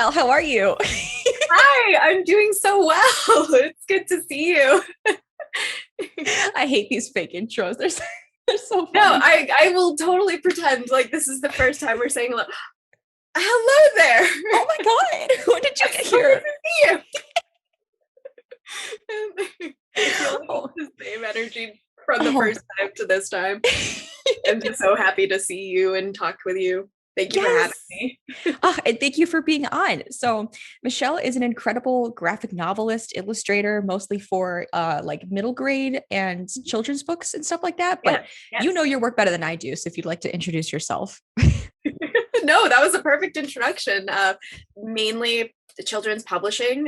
Michelle, how are you? Hi, I'm doing so well. It's good to see you. I hate these fake intros. They're so No, funny. I will totally pretend like this is the first time we're saying hello there. Oh my God. When did you It's get so good here? to see you. I feel like Oh, it's the same energy from the oh. first time to this time. I'm just so happy to see you and talk with you. Thank you for having Yes. me. And thank you for being on. So, Michelle is an incredible graphic novelist, illustrator, mostly for like middle grade and children's books and stuff like that. But Yes, you know yes. your work better than I do. So, if you'd like to introduce yourself. No, that was a perfect introduction. Mainly the children's publishing.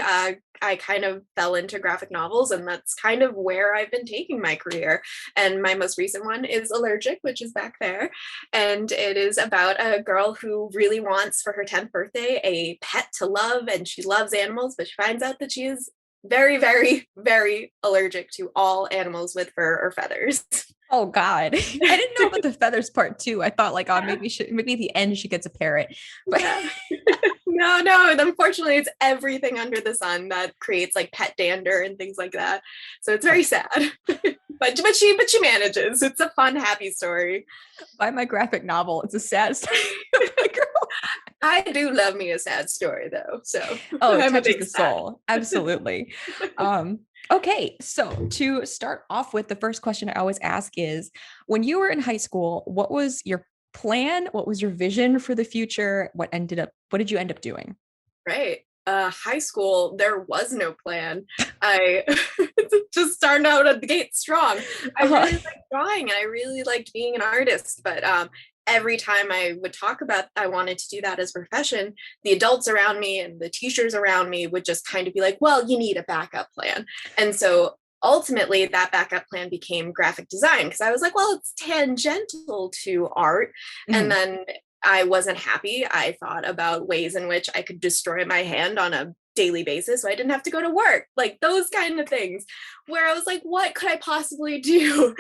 I kind of fell into graphic novels, and that's kind of where I've been taking my career. And my most recent one is Allergic, which is back there. And it is about a girl who really wants for her 10th birthday a pet to love, and she loves animals, but she finds out that she is very, very, very allergic to all animals with fur or feathers. Oh God. I didn't know about the feathers part too. I thought like, oh, maybe at the end she gets a parrot. But Yeah. No. Unfortunately, it's everything under the sun that creates like pet dander and things like that. So it's very sad. but she manages. It's a fun, happy story. buy my graphic novel. It's a sad story of a girl. I do love me a sad story though. So Oh, it I'm a touches big the sad. soul. Absolutely. Okay, so to start off with, the first question I always ask is, when you were in high school, what was your plan? What was your vision for the future? What did you end up doing? Right. High school, there was no plan. I just started out at the gate strong. I Uh-huh. really liked drawing and I really liked being an artist, but every time I would talk about I wanted to do that as a profession, the adults around me and the teachers around me would just kind of be like, well, you need a backup plan. And so ultimately that backup plan became graphic design because I was like, well, it's tangential to art. And Mhm. then I wasn't happy. I thought about ways in which I could destroy my hand on a daily basis so I didn't have to go to work, like those kind of things, where I was like, what could I possibly do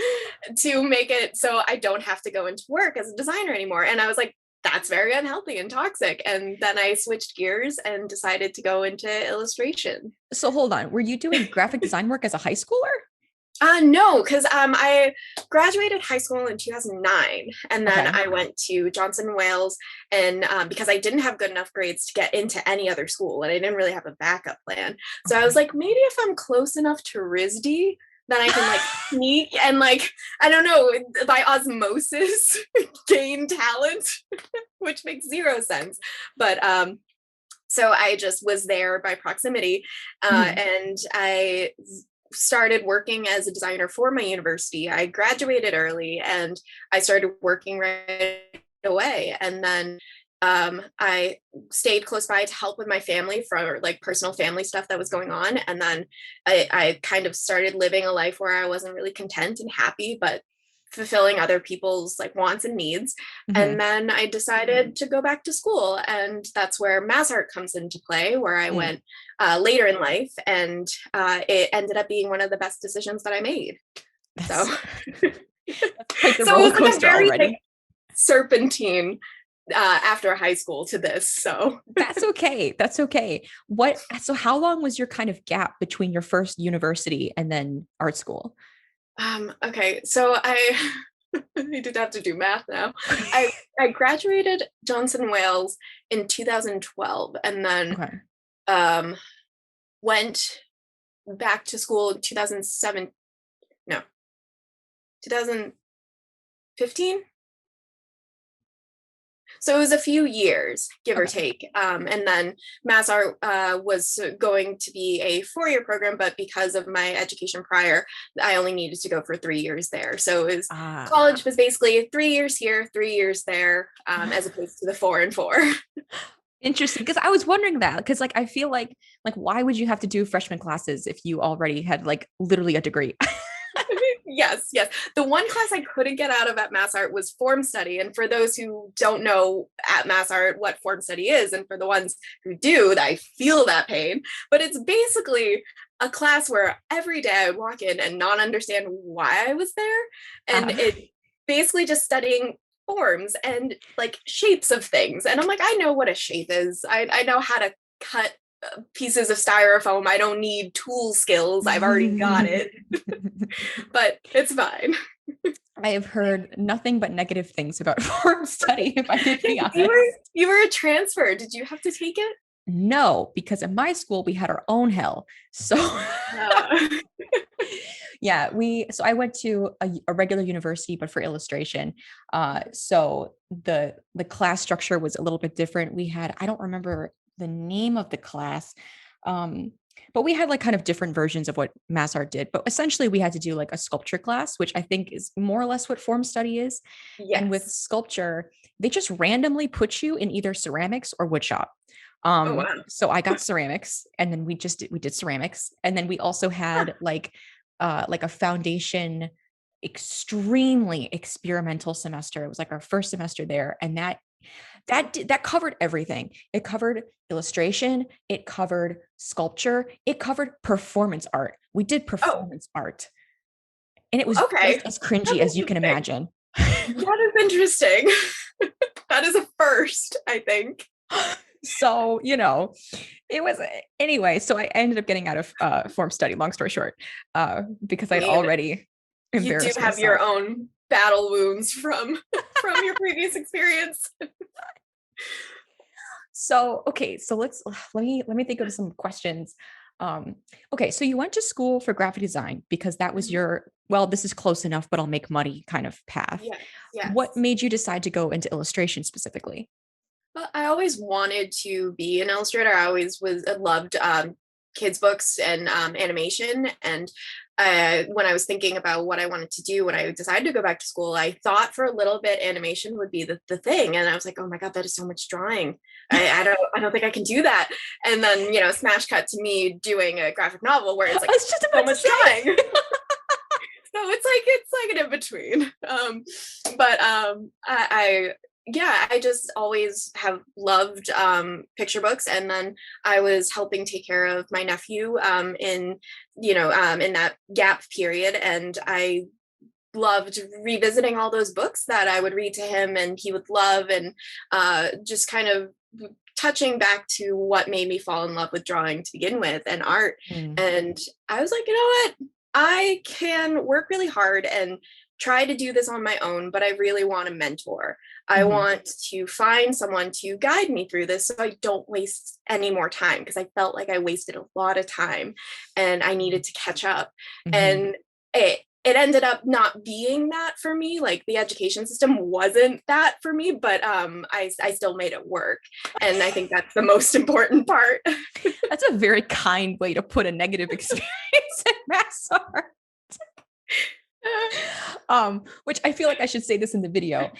to make it so I don't have to go into work as a designer anymore? And I was like, that's very unhealthy and toxic. And then I switched gears and decided to go into illustration. So hold on. Were you doing graphic design work as a high schooler? No, because I graduated high school in 2009, and then Okay. I went to Johnson Wales, and because I didn't have good enough grades to get into any other school, and I didn't really have a backup plan, so I was Okay. like, maybe if I'm close enough to RISD, then I can like sneak and like I don't know by osmosis gain talent, which makes zero sense, but so I just was there by proximity, Mhm. and I started working as a designer for my university. I graduated early and I started working right away. And then I stayed close by to help with my family for like personal family stuff that was going on. And then I kind of started living a life where I wasn't really content and happy, but fulfilling other people's like wants and needs. And Mhm. then I decided to go back to school, and that's where mass art comes into play, where I Mm. went later in life, and it ended up being one of the best decisions that I made. So That's that's quite the so it roller was like a coaster very like already. serpentine after high school to this. So That's okay. That's okay. So how long was your kind of gap between your first university and then art school? okay, so I I did have to do math now. I graduated Johnson Wales in 2012, and then Okay. um, went back to school in 2007. No, 2015. So it was a few years, give or Okay. take. And then Mass Art was going to be a 4-year program, but because of my education prior, I only needed to go for 3 years there. So it was Ah, college was basically 3 years here, 3 years there, as opposed to the 4 and 4. interesting. Because I was wondering that. Because like I feel like why would you have to do freshman classes if you already had like literally a degree? Yes. The one class I couldn't get out of at Mass Art was form study. And for those who don't know at Mass Art what form study is, and for the ones who do, I feel that pain. But it's basically a class where every day I would walk in and not understand why I was there. And Ah, it basically just studying forms and like shapes of things. And I'm like, I know what a shape is. I know how to cut pieces of styrofoam. I don't need tool skills. I've already got it. But it's fine. I have heard nothing but negative things about form study, if I could be You honest. were you were a transfer. Did you have to take it? No, because in my school we had our own hell. So Uh, yeah, so I went to a regular university, but for illustration. So the class structure was a little bit different. We had, I don't remember the name of the class. Um, but we had like kind of different versions of what mass art did. But essentially we had to do like a sculpture class, which I think is more or less what form study is. And with yes. sculpture, they just randomly put you in either ceramics or woodshop. Oh wow. So I got ceramics, and then we did ceramics, and then we also had like a foundation extremely experimental semester. It was like our first semester there, and that covered everything. It covered illustration, it covered sculpture, it covered performance art. We did Oh, performance art, and it was okay. just as That's cringy as you can interesting. imagine. That is interesting. That is a first, I think. So, it was anyway. So I ended up getting out of form study, long story short, because I I'd mean, already you do embarrassed have your myself. own battle wounds from from your previous experience. So, okay, so let me think of some questions. Um, okay, so you went to school for graphic design because that was Mhm. your, well, this is close enough, but I'll make money kind of path. Yes, What yes. made you decide to go into illustration specifically? Well, I always wanted to be an illustrator. I always was loved kids books and animation. And when I was thinking about what I wanted to do when I decided to go back to school, I thought for a little bit animation would be the thing. And I was like, oh my god, that is so much drawing. I don't think I can do that. And then smash cut to me doing a graphic novel where it's I like was just so about to much say. drawing. So it's like an in between. But I yeah, I just always have loved picture books, and then I was helping take care of my nephew in that gap period, and I loved revisiting all those books that I would read to him and he would love, and just kind of touching back to what made me fall in love with drawing to begin with and art. Mm, And I was like, you know what? I can work really hard and try to do this on my own, but I really want a mentor. I mhm, want to find someone to guide me through this so I don't waste any more time, because I felt like I wasted a lot of time and I needed to catch up. mhm. And it ended up not being that for me. Like the education system wasn't that for me, but I still made it work. And I think that's the most important part. That's a very kind way to put a negative experience in mass art. Which I feel like I should say this in the video.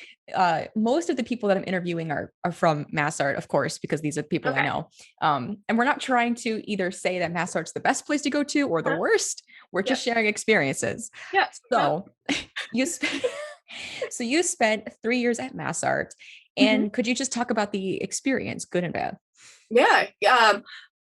Most of the people that I'm interviewing are from mass art, of course, because these are people I Okay. know. And we're not trying to either say that mass art's the best place to go to or the Huh? worst. We're Yeah. just sharing experiences. Yeah. Yeah. So you so you spent 3 years at mass art, Mhm. and could you just talk about the experience, good and bad? Yeah.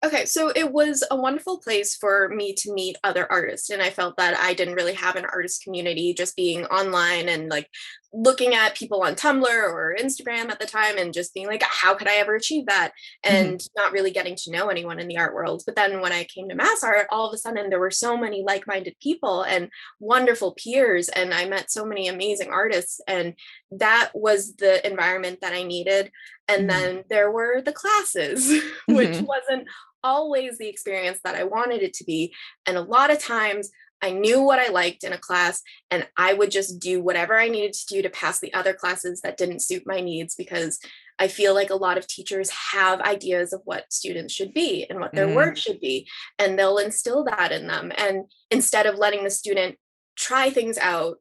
Okay, so it was a wonderful place for me to meet other artists. And I felt that I didn't really have an artist community, just being online and like looking at people on Tumblr or Instagram at the time and just being like, how could I ever achieve that? Mhm, And not really getting to know anyone in the art world. But then when I came to mass art, all of a sudden there were so many like minded people and wonderful peers. And I met so many amazing artists. And that was the environment that I needed. And mhm, then there were the classes, which mhm, wasn't always the experience that I wanted it to be. And a lot of times I knew what I liked in a class, and I would just do whatever I needed to do to pass the other classes that didn't suit my needs, because I feel like a lot of teachers have ideas of what students should be and what their mhm, work should be, and they'll instill that in them. And instead of letting the student try things out,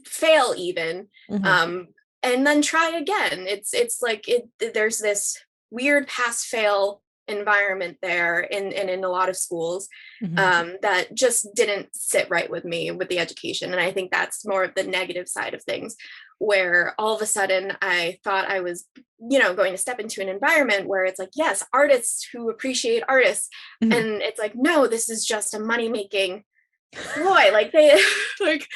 fail even, mhm, um, and then try again, it's like there's this weird pass fail environment there in a lot of schools, mhm, that just didn't sit right with me with the education. And I think that's more of the negative side of things, where all of a sudden I thought I was going to step into an environment where it's like, yes, artists who appreciate artists, mhm. and it's like, no, this is just a money making ploy. Like they like,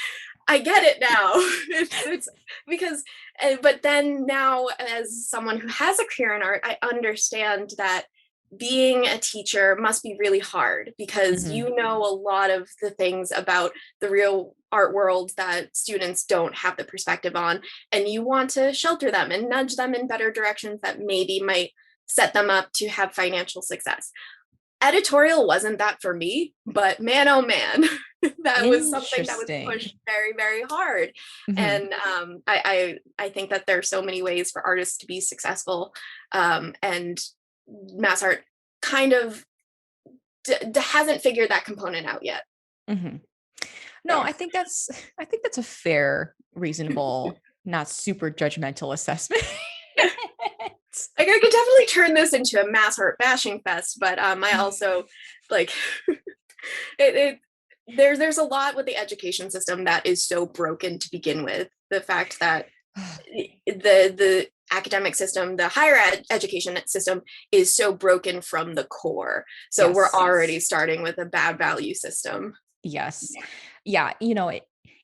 I get it now. It's because, but then now, as someone who has a career in art, I understand that being a teacher must be really hard because Mhm. you know a lot of the things about the real art world that students don't have the perspective on, and you want to shelter them and nudge them in better directions that maybe might set them up to have financial success. Editorial wasn't that for me, but man, oh man, that was something that was Interesting. pushed very, very hard. Mhm. And I think that there are so many ways for artists to be successful, and mass art kind of hasn't figured that component out yet. Mhm. No, So I think that's a fair, reasonable, not super judgmental assessment. like I could definitely turn this into a mass art bashing fest, but I also like it there's a lot with the education system that is so broken to begin with. The fact that the academic system, the higher education system is so broken from the core. So we're Yes. already starting with a bad value system. Yes. Yeah,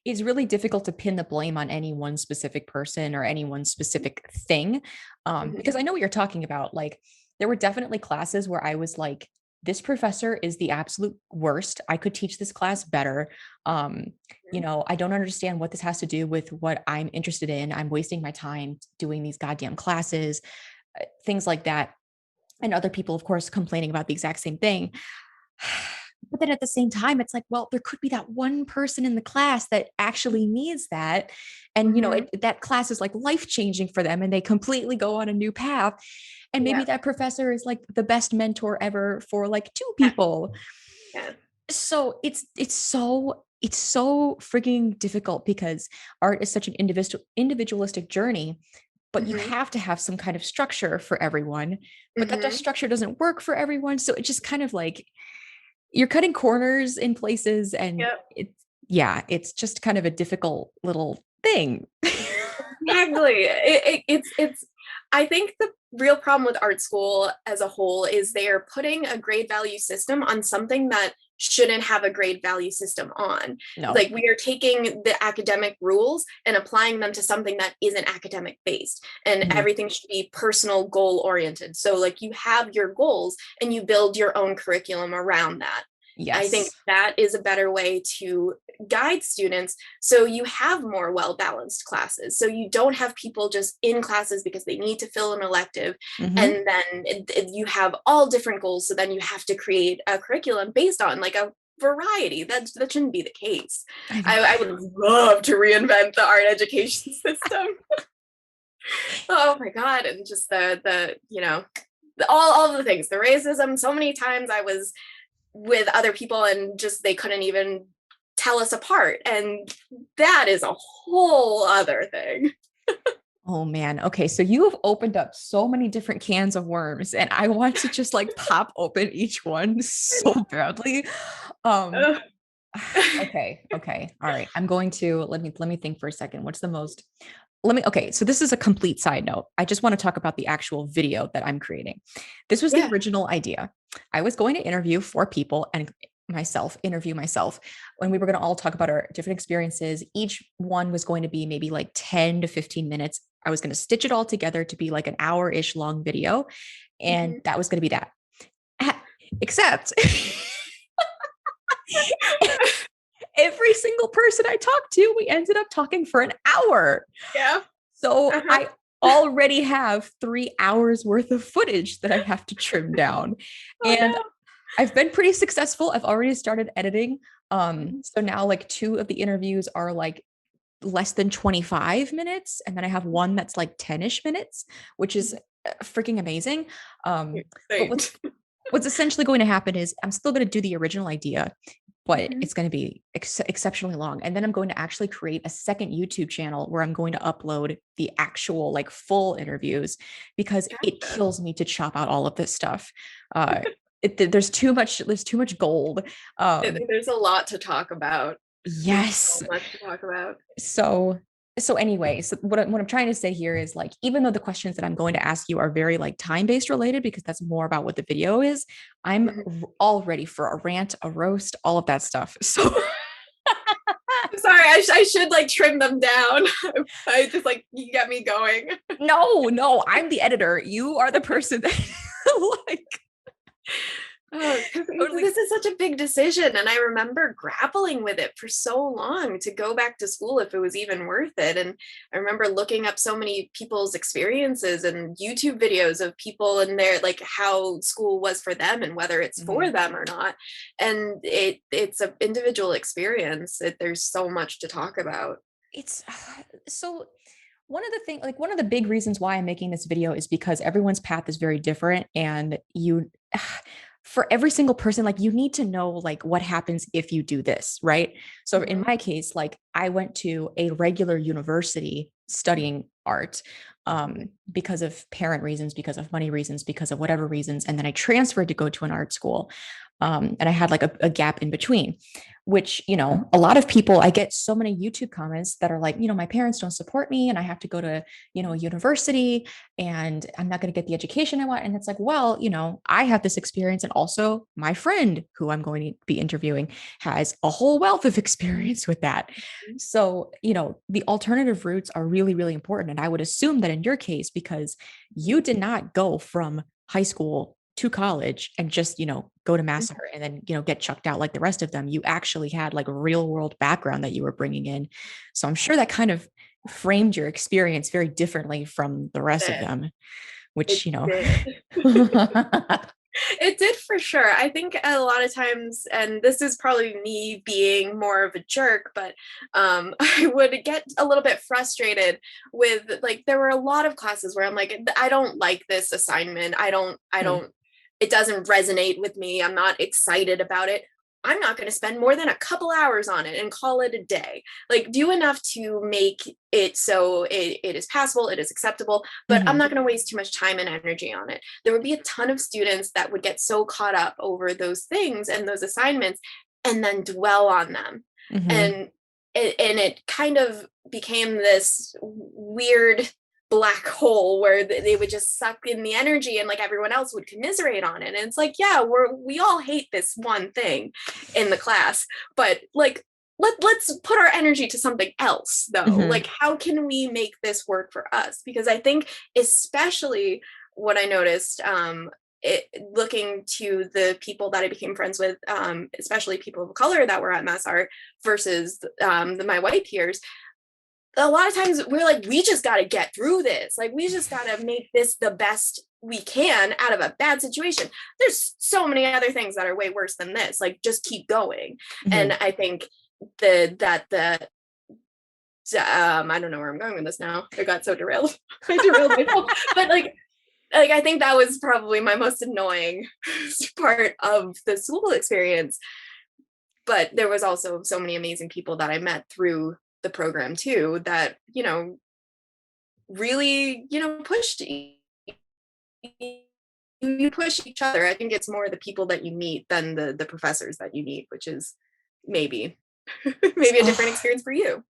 it's really difficult to pin the blame on any one specific person or any one specific thing. Mhm. Because I know what you're talking about. Like, there were definitely classes where I was like, this professor is the absolute worst. I could teach this class better. Um, I don't understand what this has to do with what I'm interested in. I'm wasting my time doing these goddamn classes, things like that. And other people, of course, complaining about the exact same thing. But then at the same time, it's like, well, there could be that one person in the class that actually needs that. And, Mhm. that class is like life changing for them and they completely go on a new path. And maybe Yeah. that professor is like the best mentor ever for like two Yeah. people. Yeah. So it's so freaking difficult because art is such an individualistic journey, but you Mhm. have to have some kind of structure for everyone. But that Mhm. structure doesn't work for everyone. So it just kind of like you're cutting corners in places and Yep. it's just kind of a difficult little thing. Exactly. It's I think the real problem with art school as a whole is they are putting a grade value system on something that shouldn't have a grade value system on. No. Like we are taking the academic rules and applying them to something that isn't academic based, and Mhm. everything should be personal goal oriented. So like you have your goals and you build your own curriculum around that. I think Yes. that is a better way to guide students, so you have more well balanced classes, so you don't have people just in classes because they need to fill an elective, Hmm. and then you have all different goals, so then you have to create a curriculum based on like a variety. That shouldn't be the case. I know. I would love to reinvent the art education system. Oh my god. And just the all of the things, the racism. So many times I was with other people and just they couldn't even tell us apart, and that is a whole other thing. Oh man. Okay. So you have opened up so many different cans of worms and I want to just like pop open each one so badly. Um Ugh. okay. Okay. All right. I'm going to let me think for a second. What's the most okay, so this is a complete side note. I just want to talk about the actual video that I'm creating. This was the Yeah. original idea. I was going to interview four people and interview myself, when we were going to all talk about our different experiences. Each one was going to be maybe like 10 to 15 minutes. I was going to stitch it all together to be like an hour-ish long video. And Mhm. that was going to be that. Except every single person I talked to, we ended up talking for an hour. Yeah. So Uh-huh. I already have 3 hours worth of footage that I have to trim down. Oh And no. I've been pretty successful. I've already started editing. Mhm. So now like two of the interviews are like less than 25 minutes. And then I have one that's like 10-ish minutes, which is freaking amazing. But Same. what's essentially going to happen is I'm still going to do the original idea, but Mhm. it's going to be exceptionally long. And then I'm going to actually create a second YouTube channel where I'm going to upload the actual like full interviews, because it Gotcha. kills me to chop out all of this stuff. Uh, there's too much gold. Um, There's a lot to talk about. There's yes. so much to talk about. So anyway, so what I'm trying to say here is like, even though the questions that I'm going to ask you are very like time-based related, because that's more about what the video is, I'm Mhm. all ready for a rant, a roast, all of that stuff. So I'm sorry, I should like trim them down. I just like you get me going. no, I'm the editor. You are the person that like Oh, 'cause Totally. this is such a big decision, and I remember grappling with it for so long to go back to school if it was even worth it. And I remember looking up so many people's experiences and YouTube videos of people and their like how school was for them and whether it's for Mhm. them or not. And it's an individual experience. There's so much to talk about. It's so one of the big reasons why I'm making this video is because everyone's path is very different, and you for every single person, like you need to know like what happens if you do this, right? So in Mhm. my case, like I went to a regular university studying art, because of parent reasons, because of money reasons, because of whatever reasons, and then I transferred to go to an art school, and I had like a gap in between, which, a lot of people, I get so many YouTube comments that are like, my parents don't support me and I have to go to, a university and I'm not going to get the education I want. And it's like, well, I have this experience. And also my friend who I'm going to be interviewing has a whole wealth of experience with that. So, the alternative routes are really, really important. And I would assume that in your case, because you did not go from high school to college and just, go to Mhm. Massar and then, get chucked out like the rest of them. You actually had like a real world background that you were bringing in. So I'm sure that kind of framed your experience very differently from the rest of It them, it which, did. It did for sure. I think a lot of times, and this is probably me being more of a jerk, but I would get a little bit frustrated with like there were a lot of classes where I'm like, I don't like this assignment. Hmm. It doesn't resonate with me. I'm not excited about it. I'm not going to spend more than a couple hours on it and call it a day. Like, do enough to make it so it is passable, it is acceptable, but I'm Hmm. not going to waste too much time and energy on it. There would be a ton of students that would get so caught up over those things and those assignments and then dwell on them. Hmm. And it kind of became this weird black hole where they would just suck in the energy and like everyone else would commiserate on it. And it's like, yeah, we all hate this one thing in the class, but like let's put our energy to something else though. Hmm. Like how can we make this work for us? Because I think especially what I noticed looking to the people that I became friends with, especially people of color that were at Mass Art versus my white peers, a lot of times we're like, we just got to get through this. Like, we just got to make this the best we can out of a bad situation. There's so many other things that are way worse than this. Like, just keep going. And Hmm. I think the I don't know where I'm going with this now. I got so derailed. I derailed myself. But like I think that was probably my most annoying part of the school experience. But there was also so many amazing people that I met through the program too that really pushed you push each other. I think it's more the people that you meet than the professors that you meet, which is maybe maybe a different Oh, experience for you.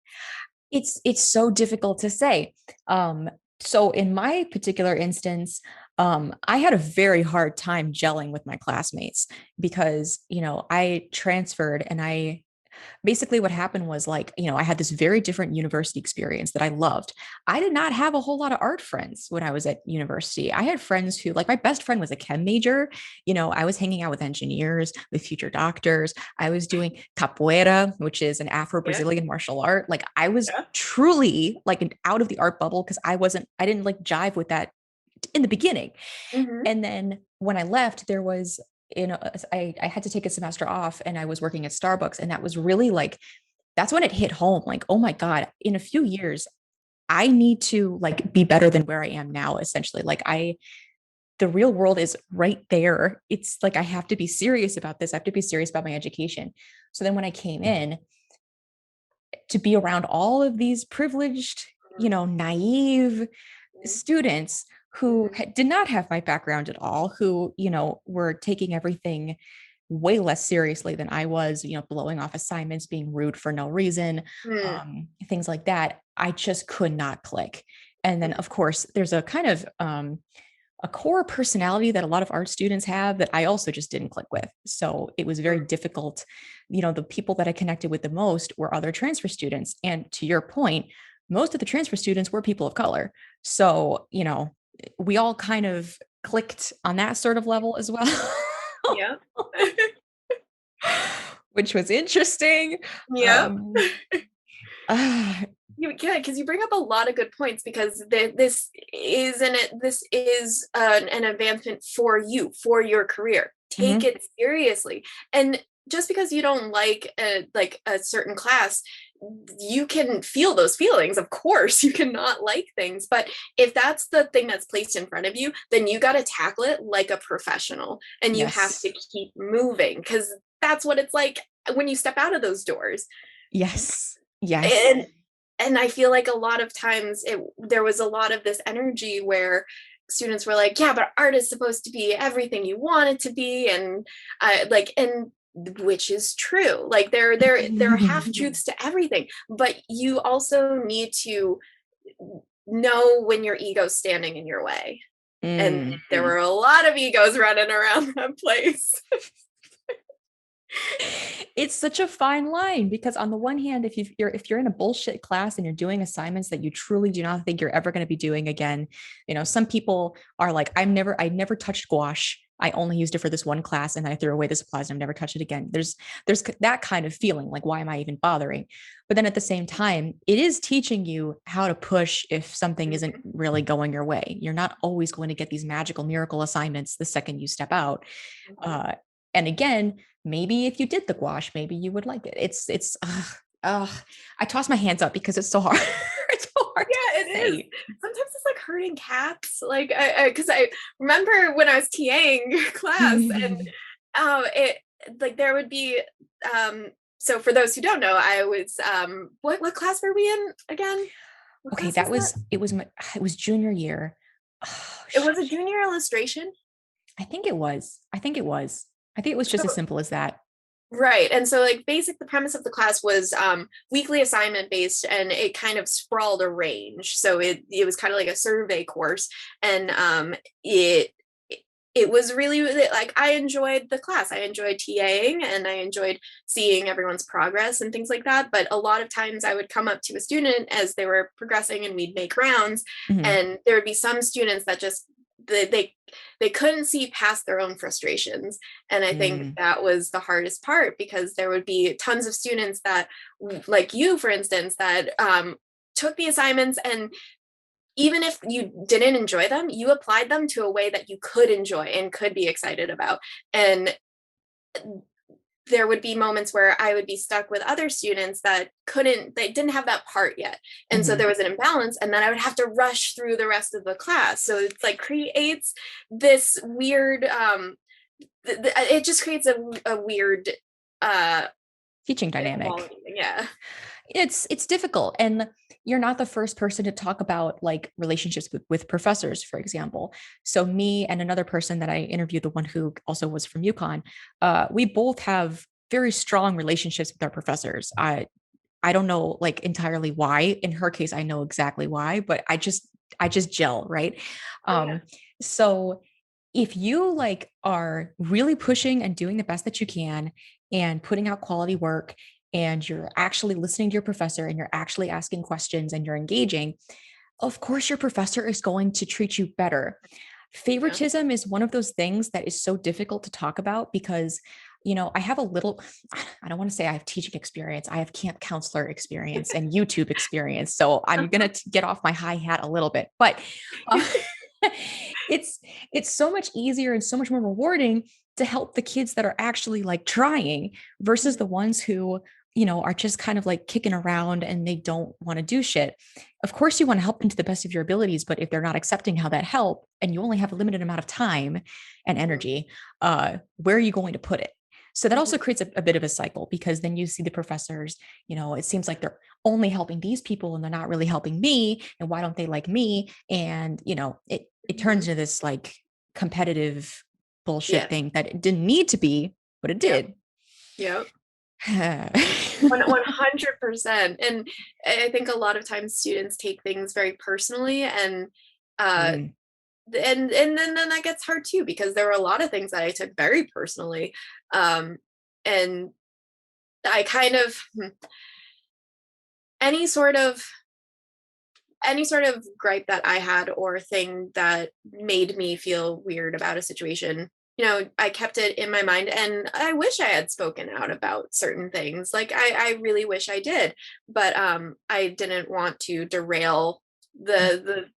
it's so difficult to say. So in my particular instance, I had a very hard time gelling with my classmates because, I transferred and I basically what happened was like, I had this very different university experience that I loved. I did not have a whole lot of art friends when I was at university. I had friends who, like, my best friend was a chem major. I was hanging out with engineers, with future doctors. I was doing capoeira, which is an Yeah. Afro-Brazilian martial art. Like, I was Yeah. truly like out of the art bubble because I didn't like jive with that in the beginning. Hmm. And then when I left, there was, I had to take a semester off and I was working at Starbucks. And that was really like, that's when it hit home. Like, oh my God, in a few years, I need to like be better than where I am now, essentially. The real world is right there. It's like, I have to be serious about this. I have to be serious about my education. So then when I came in to be around all of these privileged, naive students who Hmm. did not have my background at all, who, were taking everything way less seriously than I was, blowing off assignments, being rude for no reason, Hmm. things like that. I just could not click. And then, of course, there's a kind of a core personality that a lot of art students have that I also just didn't click with. So it was very difficult. The people that I connected with the most were other transfer students. And to your point, most of the transfer students were people of color. So, we all kind of clicked on that sort of level as well. Yeah. which was interesting. Yeah. Um, uh, Yeah, because you bring up a lot of good points because this is an advancement for you, for your career. Take mhm. it seriously. And just because you don't like a certain class, you can feel those feelings. Of course, you cannot like things, but if that's the thing that's placed in front of you, then you got to tackle it like a professional, and you have to Yes. keep moving because that's what it's like when you step out of those doors. Yes. Yes. And I feel like a lot of times there was a lot of this energy where students were like, yeah, but art is supposed to be everything you want it to be, and and which is true. Like there are half truths to everything, but you also need to know when your ego's standing in your way. And Mm. there were a lot of egos running around that place. It's such a fine line because on the one hand, if you're in a bullshit class and you're doing assignments that you truly do not think you're ever going to be doing again, some people are like, I never touched gouache. I only used it for this one class and I threw away the supplies and I've never touched it again. There's that kind of feeling like, why am I even bothering? But then at the same time, it is teaching you how to push if something isn't really going your way. You're not always going to get these magical miracle assignments the second you step out. Uh, and again, maybe if you did the gouache, maybe you would like it. I toss my hands up because it's so hard. It's so hard to Yeah, it is. say. Sometimes it's like hurting cats. Like, because I remember when I was TAing class, and it like there would be um. So for those who don't know, I was what class were we in again? What Okay, class was that? it was junior year. Oh, It was a junior illustration. I think it was just as So simple as that. right. And so like the premise of the class was weekly assignment based, and it kind of sprawled a range. So it was kind of like a survey course, and it it was really like I enjoyed the class. I enjoyed TAing and I enjoyed seeing everyone's progress and things like that. But a lot of times I would come up to a student as they were progressing and we'd make rounds, Mhm. and there would be some students that just they couldn't see past their own frustrations. And I think Mm. that was the hardest part because there would be tons of students that, like you for instance, that took the assignments, and even if you didn't enjoy them, you applied them to a way that you could enjoy and could be excited about. And there would be moments where I would be stuck with other students that they didn't have that part yet. And so Mhm. there was an imbalance, and then I would have to rush through the rest of the class. So it's like creates this weird, it just creates a weird uh, Teaching dynamic. inequality. Yeah. It's difficult, and you're not the first person to talk about like relationships with professors, for example. So me and another person that I interviewed, the one who also was from UConn, we both have very strong relationships with our professors. I don't know like entirely why. In her case, I know exactly why, but I just gel, right? Oh yeah. um so if you like are really pushing and doing the best that you can and putting out quality work, and you're actually listening to your professor and you're actually asking questions and you're engaging, of course your professor is going to treat you better. Yeah. Favoritism is one of those things that is so difficult to talk about because I have a little, I don't want to say I have teaching experience. I have camp counselor experience and YouTube experience. So I'm going to get off my high hat a little bit, but uh, it's it's so much easier and so much more rewarding to help the kids that are actually like trying versus the ones who are just kind of like kicking around and they don't want to do shit. Of course you want to help them to the best of your abilities, but if they're not accepting how that help and you only have a limited amount of time and energy, where are you going to put it? So that also creates a bit of a cycle because then you see the professors, it seems like they're only helping these people and they're not really helping me. And why don't they like me? And, it turns into this like competitive bullshit Yes. thing that it didn't need to be, but it Yep. did. Yep. 100%. And I think a lot of times students take things very personally, and uh Mm. then that gets hard too because there were a lot of things that I took very personally. And I kind of any sort of gripe that I had or thing that made me feel weird about a situation, I kept it in my mind, and I wish I had spoken out about certain things. Like I really wish I did, but I didn't want to derail the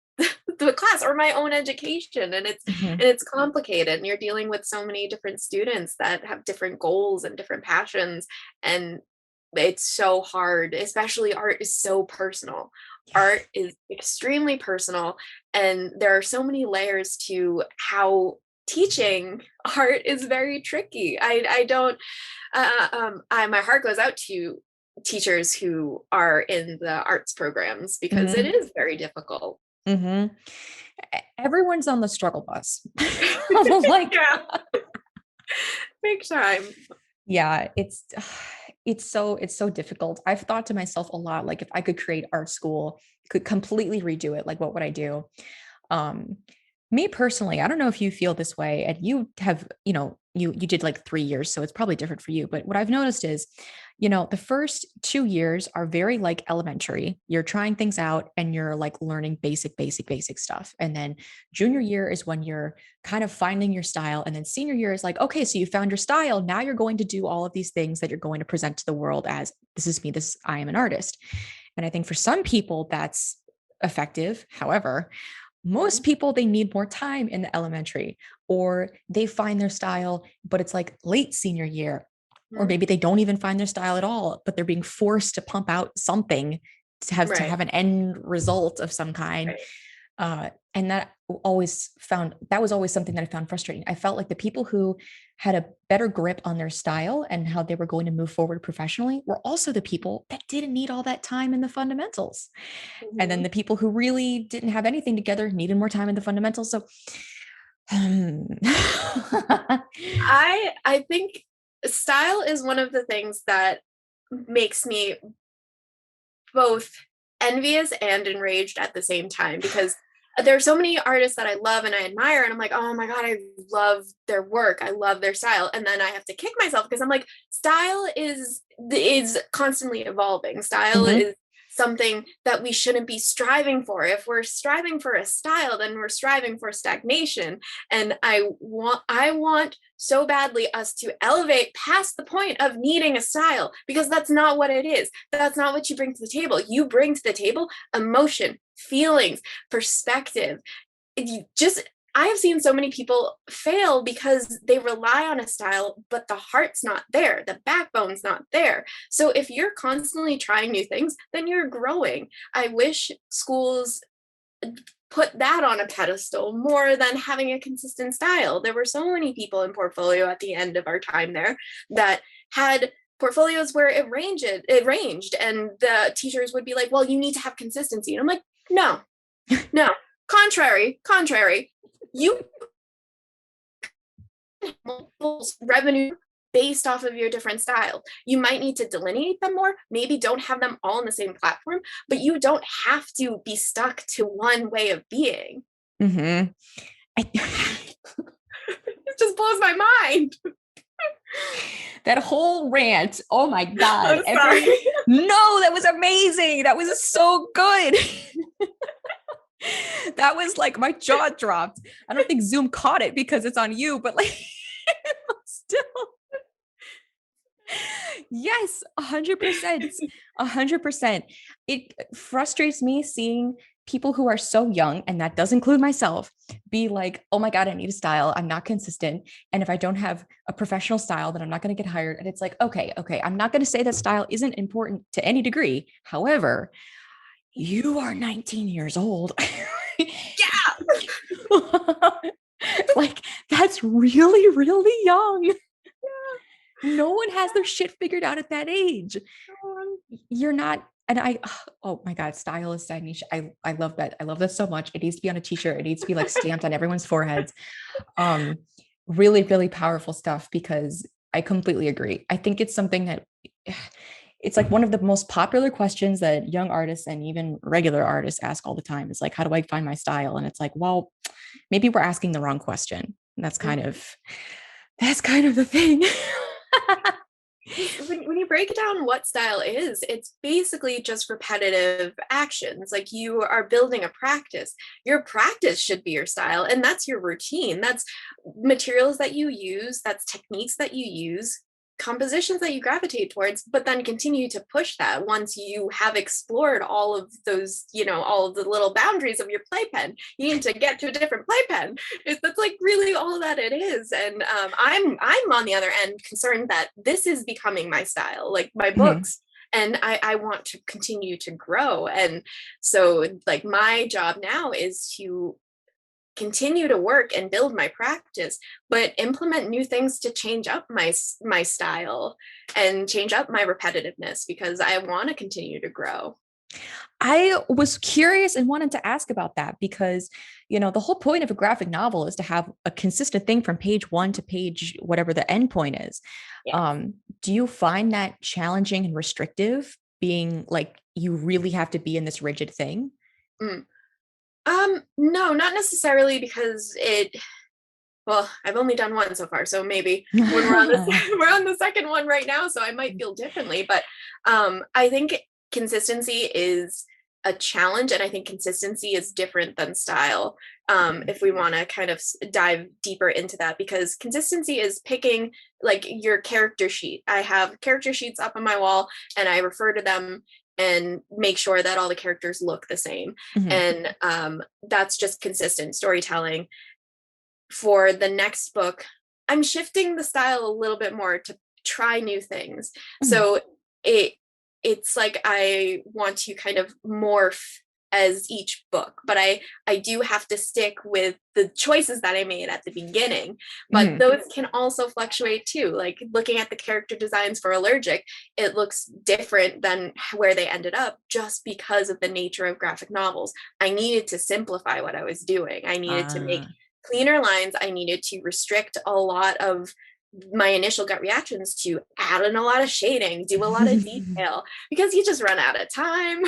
class or my own education. And Mhm. it's complicated, and you're dealing with so many different students that have different goals and different passions, and it's so hard. Especially art is so personal. Yeah. Art is extremely personal, and there are so many layers to how teaching art is very tricky. I don't my heart goes out to teachers who are in the arts programs because it Mhm. is very difficult. Mhm. Everyone's on the struggle bus. Like, Yeah, big time. yeah, it's so difficult. I've thought to myself a lot, like if I could create art school, could completely redo it, like what would I do? Um, Me personally, I don't know if you feel this way, and you have, you did like 3 years, so it's probably different for you. But what I've noticed is, the first 2 years are very like elementary. You're trying things out and you're like learning basic stuff. And then junior year is when you're kind of finding your style. And then senior year is like, okay, so you found your style. Now you're going to do all of these things that you're going to present to the world as this is me, I am an artist. And I think for some people that's effective. However, most Mhm. people they need more time in the elementary, or they find their style but it's like late senior year, or Mhm. maybe they don't even find their style at all but they're being forced to pump out something to Right, have an end result of some kind. right. And that was always something that I found frustrating. I felt like the people who had a better grip on their style and how they were going to move forward professionally were also the people that didn't need all that time in the fundamentals. And then Mhm. the people who really didn't have anything together needed more time in the fundamentals. So, I think style is one of the things that makes me both envious and enraged at the same time, because there are so many artists that I love and I admire, and I'm like, oh my god, I love their work, I love their style, and then I have to kick myself because I'm like, style is constantly evolving. Style Mhm. is something that we shouldn't be striving for. If we're striving for a style, then we're striving for stagnation. And I want so badly us to elevate past the point of needing a style, because that's not what it is. That's not what you bring to the table. You bring to the table emotion, feelings, perspective. You just I have seen so many people fail because they rely on a style, but the heart's not there, the backbone's not there. So if you're constantly trying new things, then you're growing. I wish schools put that on a pedestal more than having a consistent style. There were so many people in portfolio at the end of our time there that had portfolios where it ranged, and the teachers would be like, well, you need to have consistency. And I'm like, no, no, contrary. You multiple revenue based off of your different style. You might need to delineate them more, maybe don't have them all on the same platform, but you don't have to be stuck to one way of being. Mhm. I, It just blows my mind. that whole rant. Oh my God. I'm sorry. No, that was amazing. That was so good. That was like my jaw dropped. I don't think Zoom caught it because it's on you, but like still. Yes, 100%. 100%. It frustrates me seeing people who are so young, and that does include myself, be like, oh my God, I need a style. I'm not consistent. And if I don't have a professional style, then I'm not going to get hired. And it's like, okay, I'm not going to say that style isn't important to any degree. However, you are 19 years old. Yeah. Like, that's really, really young. No one has their shit figured out at that age. You're not, and oh my God, style is stagnation. I love that. I love that so much. It needs to be on a t-shirt. It needs to be like stamped on everyone's foreheads. Um, Really, really powerful stuff, because I completely agree. I think it's something that it's like one of the most popular questions that young artists and even regular artists ask all the time is like, how do I find my style? And it's like, well, maybe we're asking the wrong question. And that's kind Mhm. of the thing. When you break down what style is, it's basically just repetitive actions. Like you are building a practice. Your practice should be your style, and that's your routine. That's materials that you use, that's techniques that you use, compositions that you gravitate towards, but then continue to push that once you have explored all of those, all of the little boundaries of your playpen. You need to get to a different playpen. That's like really all that it is. And I'm on the other end concerned that this is becoming my style, like my Mhm. books. And I want to continue to grow. And so like my job now is to continue to work and build my practice, but implement new things to change up my style and change up my repetitiveness because I want to continue to grow. I was curious and wanted to ask about that because, the whole point of a graphic novel is to have a consistent thing from page one to page whatever the end point is. Yeah. Do you find that challenging and restrictive, being like you really have to be in this rigid thing? Mm. No, not necessarily because well, I've only done one so far, so maybe when we're on this we're on the second one right now, so I might feel differently. But I think consistency is a challenge, and I think consistency is different than style. If we want to kind of dive deeper into that, because consistency is picking like your character sheet. I have character sheets up on my wall, and I refer to them and make sure that all the characters look the same. Mhm. And that's just consistent storytelling. For the next book, I'm shifting the style a little bit more to try new things. Mhm. So it it's like I want to kind of morph as each book, but I do have to stick with the choices that I made at the beginning. But Mhm. those can also fluctuate too. Like looking at the character designs for Allergic, it looks different than where they ended up just because of the nature of graphic novels. I needed to simplify what I was doing. I needed to make Ah. cleaner lines. I needed to restrict a lot of my initial gut reactions to add in a lot of shading, do a lot of detail, because you just run out of time.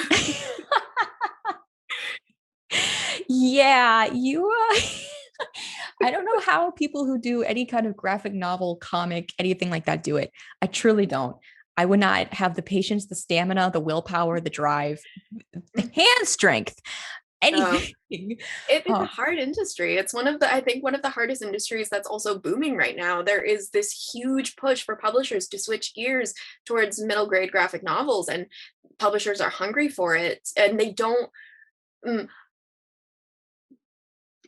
Yeah, I don't know how people who do any kind of graphic novel, comic, anything like that do it. I truly don't. I would not have the patience, the stamina, the willpower, the drive, the hand strength, Um, anything. it's a Oh, hard industry. It's one of the, I think, one of the hardest industries that's also booming right now. There is this huge push for publishers to switch gears towards middle grade graphic novels, and publishers are hungry for it. And they don't, mm,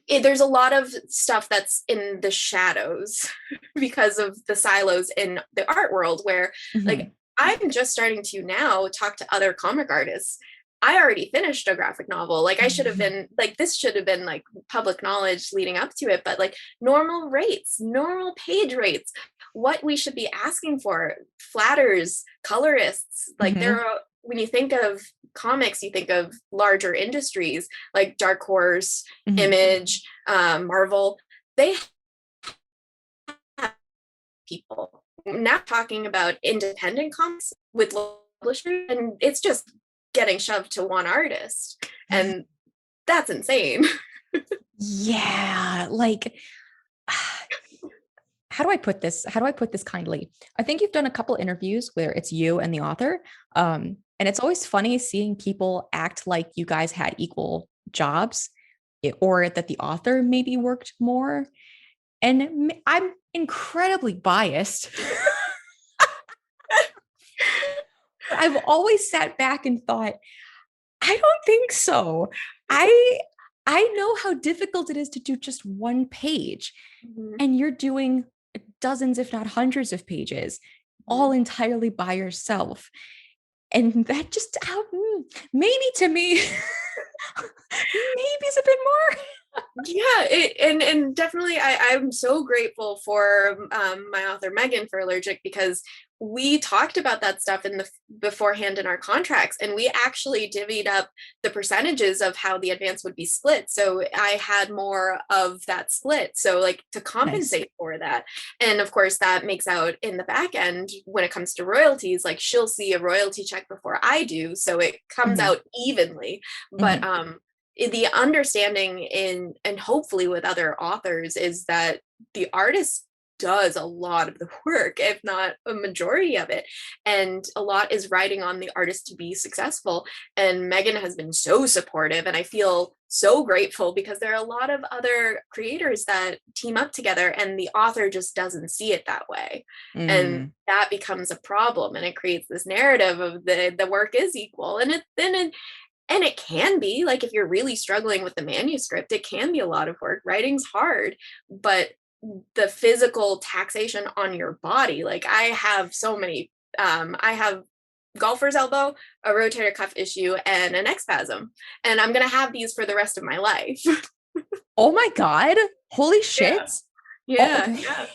there's a lot of stuff that's in the shadows because of the silos in the art world where like mhm, I'm just starting to now talk to other comic artists. I already finished a graphic novel. Like I should have been like this should have been like public knowledge leading up to it, but like normal rates, normal page rates, what we should be asking for, flatters, colorists, like there mhm, are when you think of comics, you think of larger industries like Dark Horse, mhm. Image, Marvel. They have people now talking about independent comics with publishers, and it's just getting shoved to one artist, and that's insane. Yeah, like how do I put this? How do I put this kindly? I think you've done a couple interviews where it's you and the author. And it's always funny seeing people act like you guys had equal jobs or that the author maybe worked more. And I'm incredibly biased. But I've always sat back and thought, I don't think so. I I know how difficult it is to do just one page, Mhm, and you're doing dozens, if not hundreds of pages, all mhm. entirely by yourself. And that just maybe to me, maybe it's a bit more. Yeah, and definitely I'm so grateful for my author Megan for Allergic, because we talked about that stuff in the beforehand in our contracts, and we actually divvied up the percentages of how the advance would be split, so I had more of that split, so like to Nice. compensate for that. And of course that makes out in the back end when it comes to royalties, like she'll see a royalty check before I do, so it comes Mhm, out evenly. But mhm, the understanding in and hopefully with other authors is that the artist does a lot of the work, if not a majority of it. And a lot is riding on the artist to be successful. And Megan has been so supportive, and I feel so grateful because there are a lot of other creators that team up together and the author just doesn't see it that way. And Mm. that becomes a problem, and it creates this narrative of the work is equal. And it can be, like, if you're really struggling with the manuscript, it can be a lot of work. Writing's hard, but the physical taxation on your body, like, I have so many, I have golfer's elbow, a rotator cuff issue, and a neck spasm, and I'm gonna have these for the rest of my life. Oh my God. Holy Yeah, shit. Oh, yeah, okay. yeah.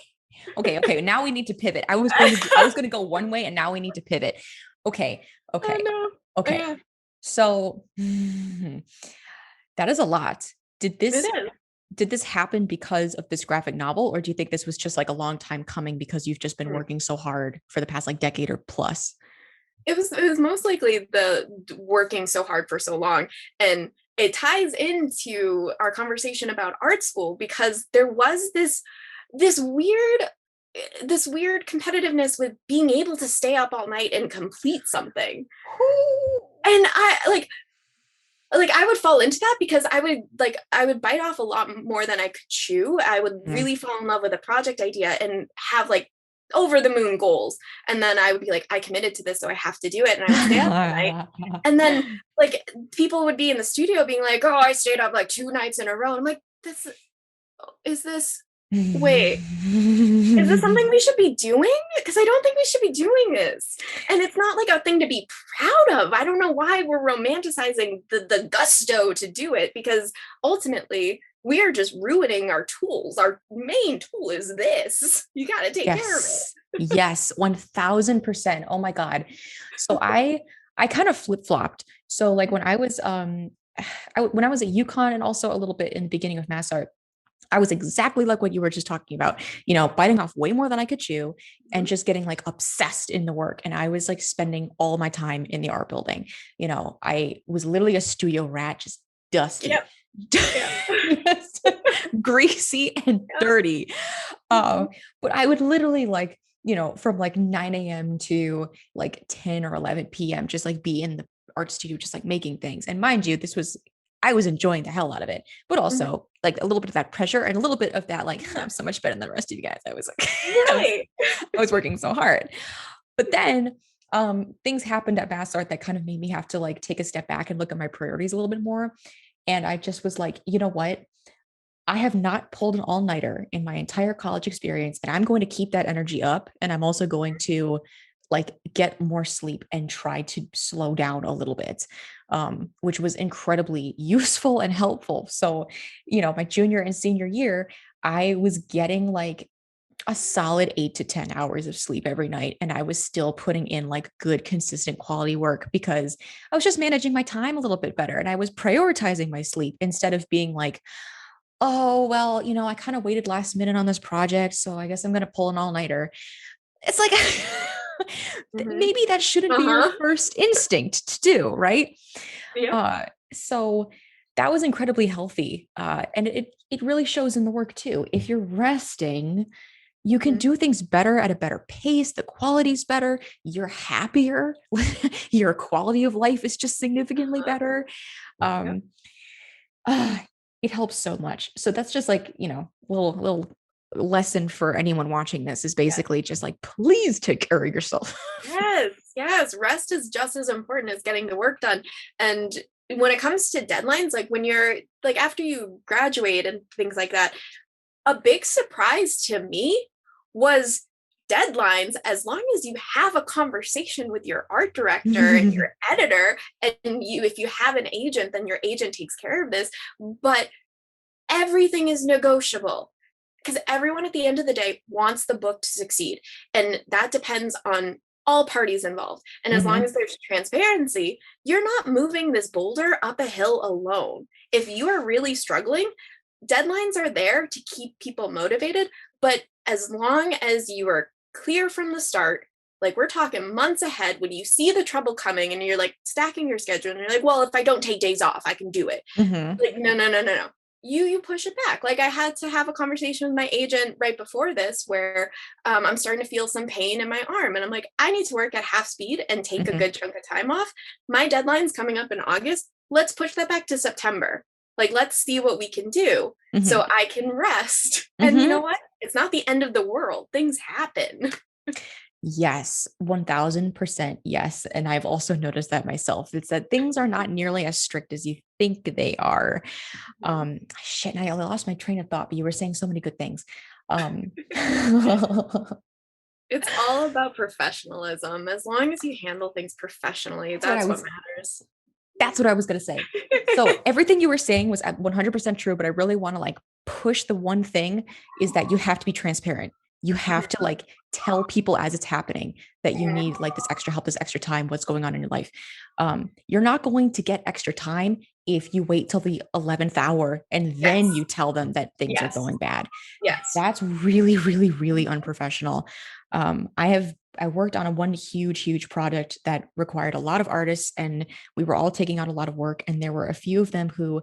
Okay. Now we need to pivot. I was going to go one way and now we need to pivot. Okay. Oh Okay. no. Oh Okay. yeah, So that is a lot. Did it this is. did this happen because of this graphic novel, or do you think this was just like a long time coming because you've just been working so hard for the past like decade or plus? It was most likely the working so hard for so long. And it ties into our conversation about art school, because there was this weird this weird competitiveness with being able to stay up all night and complete something. And I I would fall into that because I would bite off a lot more than I could chew. I would Mm. really fall in love with a project idea and have like over the moon goals. And then I would be like, I committed to this, so I have to do it. And I would stay up all night. And then like people would be in the studio being like, oh, I stayed up like 2 nights in a row. And I'm like, this is this wait, is this something we should be doing? Because I don't think we should be doing this. And it's not like a thing to be proud of. I don't know why we're romanticizing the gusto to do it, because ultimately we are just ruining our tools. Our main tool is this. You got to take care of Yes. Yes, 1000%. Oh my God. So I kind of flip-flopped. So like when I was when I was at UConn and also a little bit in the beginning of Mass Art, I was exactly like what you were just talking about, biting off way more than I could chew and it. just getting like obsessed in the work. And I was like spending all my time in the art building. I was literally a studio rat, just dusty, Yep. Yeah. just greasy and Yeah. dirty. Mhm. But I would literally like, from like 9 a.m. to like 10 or 11 p.m., just like be in the art studio, just like making things. And mind you, I was enjoying the hell out of it, but Mhm. also like a little bit of that pressure and a little bit of that, like, I'm so much better than the rest of you guys. I was like, Right. I was working so hard. But then things happened at Bass Art that kind of made me have to like take a step back and look at my priorities a little bit more. And I just was like, you know what? I have not pulled an all-nighter in my entire college experience, and I'm going to keep that energy up. And I'm also going to like get more sleep and try to slow down a little bit, which was incredibly useful and helpful. So, my junior and senior year, I was getting like a solid 8 to 10 hours of sleep every night. And I was still putting in like good, consistent quality work because I was just managing my time a little bit better. And I was prioritizing my sleep instead of being like, oh, well, I kind of waited last minute on this project, so I guess I'm going to pull an all-nighter. It's like, Mhm. maybe that shouldn't be your Uh-huh. first instinct to do, right? Yep. So that was incredibly healthy. And it really shows in the work too. If you're resting, you can Mhm. do things better at a better pace. The quality's better. You're happier. Your quality of life is just significantly Uh-huh. better. Yep. Um, ah, it helps so much. So that's just like, little lesson for anyone watching this is Yeah. basically just like, please take care of yourself. Yes, yes. Rest is just as important as getting the work done. And when it comes to deadlines, like when you're like after you graduate and things like that, a big surprise to me was deadlines. As long as you have a conversation with your art director and your editor, and if you have an agent, then your agent takes care of this. But everything is negotiable, because everyone at the end of the day wants the book to succeed, and that depends on all parties involved. And as long Hmm. as there's transparency, you're not moving this boulder up a hill alone. If you are really struggling, deadlines are there to keep people motivated, but as long as you are clear from the start, like we're talking months ahead, when you see the trouble coming and you're like stacking your schedule and you're like, well, if I don't take days off, I can do it. Hmm. Like, no, no, no, no, no. you push it back. Like I had to have a conversation with my agent right before this where I'm starting to feel some pain in my arm. And I'm like, I need to work at half speed and take a Mhm, good chunk of time off. My deadline's coming up in August. Let's push that back to September. Like, let's see what we can do so mhm, I can rest. And you know mhm. what? It's not the end of the world. Things happen. Yes, 1000% yes. And I've also noticed that myself. It's that things are not nearly as strict as you think they are. Shit, and I lost my train of thought, but you were saying so many good things. That's It's all about professionalism. As long as you handle things professionally, what I that's what was matters. That's what I was going to say. So everything you were saying was at 100% true, but I really want to like push the one thing is that you have to be transparent. You have to like tell people as it's happening that you need like this extra help, this extra time, what's going on in your life. You're not going to get extra time if you wait till the 11th hour and then Yes. you tell them that things are Yes. going bad. Yes. That's really, really, really unprofessional. I worked on one huge project that required a lot of artists, and we were all taking on a lot of work. And there were a few of them who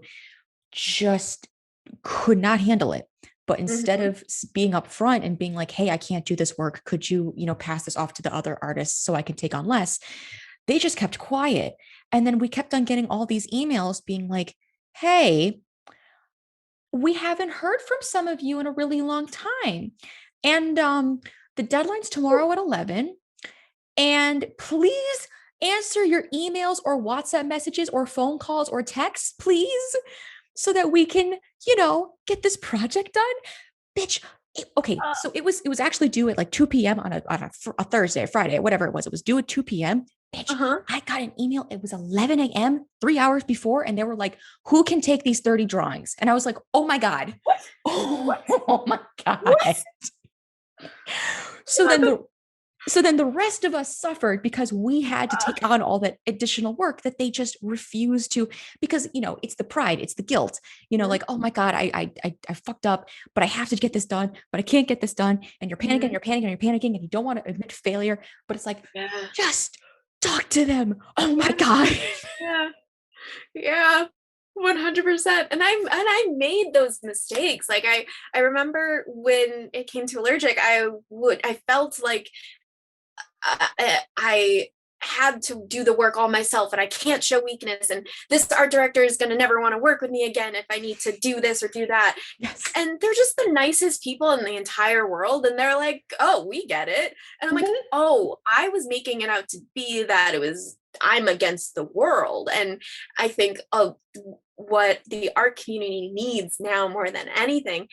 just could not handle it. But instead Mhm. of being upfront and being like, "Hey, I can't do this work. Could you, pass this off to the other artists so I can take on less?" They just kept quiet. And then we kept on getting all these emails being like, "Hey, we haven't heard from some of you in a really long time. And the deadline's tomorrow at 11. And please answer your emails or WhatsApp messages or phone calls or texts, please, so that we can, get this project done." Bitch. Okay, Uh, so it was actually due at like 2 p.m. on a Thursday, Friday, whatever it was. It was due at 2 p.m. Bitch, uh-huh. I got an email. It was 11 a.m., 3 hours before, and they were like, "Who can take these 30 drawings?" And I was like, "Oh my God." What? What? Oh my God. What? So Yeah, then the so then the rest of us suffered because we had to uh, take on all that additional work that they just refused to, because it's the pride, it's the guilt, mhm, like, "Oh my God, I fucked up, but I have to get this done, but I can't get this done." And you're panicking, mhm. you're panicking, you're panicking, and you don't want to admit failure, but it's like, Yeah. just talk to them. Oh my Yeah. God. Yeah. Yeah. 100%. And I made those mistakes. Like I remember when it came to allergic, I felt like I had to do the work all myself and I can't show weakness and this art director is going to never want to work with me again if I need to do this or do that. Yes. And they're just the nicest people in the entire world and they're like, "Oh, we get it." And I'm like, Mhm. "Oh, I was making it out to be that it was I'm against the world." And I think of what the art community needs now more than anything